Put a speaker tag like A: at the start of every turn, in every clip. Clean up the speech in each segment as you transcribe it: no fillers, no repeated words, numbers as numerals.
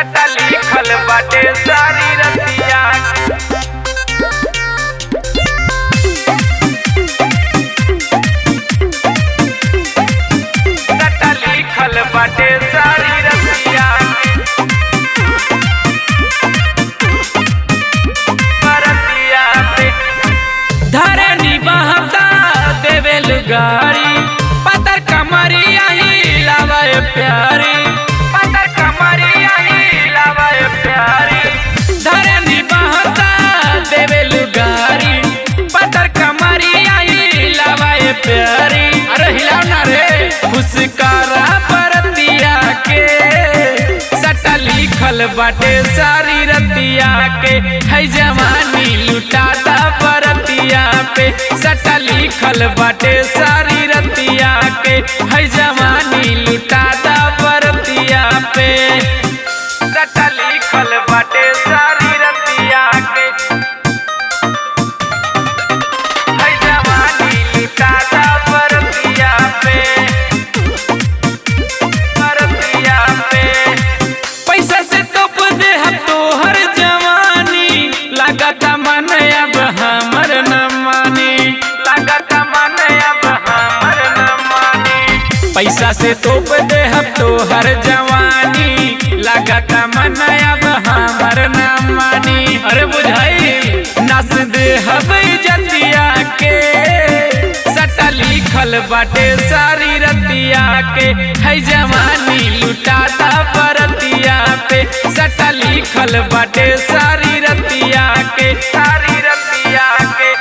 A: सटा लिखल बाटे सारी रतिया सटा लिखल बाटे सारी रतिया परतिया पे धरनी बहता देवेल गारी पतर कमरिया ही लावे प्यारी पतर कमरिया ही लावे प्यारी धरनी बहता देवेल गारी पतर कमरिया ही लावे प्यारी अरे हिलाओ ना रे खुशकारा परतिया के सटा लिखल बाटे सारी रतिया के है जवानी लुटाता परतिया पे सटा लिखल बाटे सारी रतिया के है जवानी लुटाता परतिया पे सटा लिखल बाटे सारी रतिया के है जवानी लुटाता परतिया पे परतिया पे पैसा से तोप दे हम तोहर जवानी लागता मन अब हमर न मानी लागता मन अब हमर न मानी पैसा से तोप दे हम तोहर जवानी लागता मन अब हमर न मानी अरे बुझाई नस दे हब जतिया के सटा लिखल बाटे सारी रतिया के है जवानी लुटाता परतिया पे सटा लिखल बाटे सारी रतिया के सारी रतिया के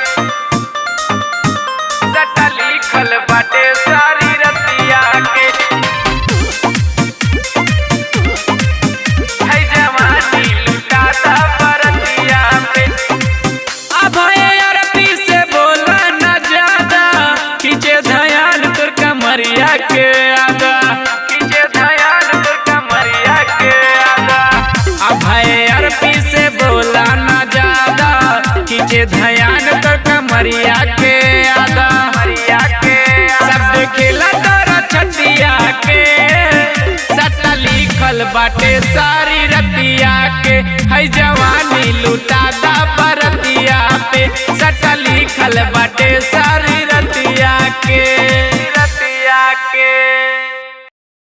A: सटा लिखल बाटे सारी रतिया के है जवानी लुटाता परतिया पे अभय अरबी से बोला न ज्यादा खींचे ध्यान तोर कमरिया के आगा खींचे ध्यान तोर कमरिया के आगा अभय अरबी से बोला न ज्यादा खींचे ध्यान तोर कमरिया के आगा कमरिया के सब खेला तोरा छतिया के सटा लिखल बाटे सारी रतिया के है जवानी लुटाता परतिया पे सटा लिखल बाटे सारी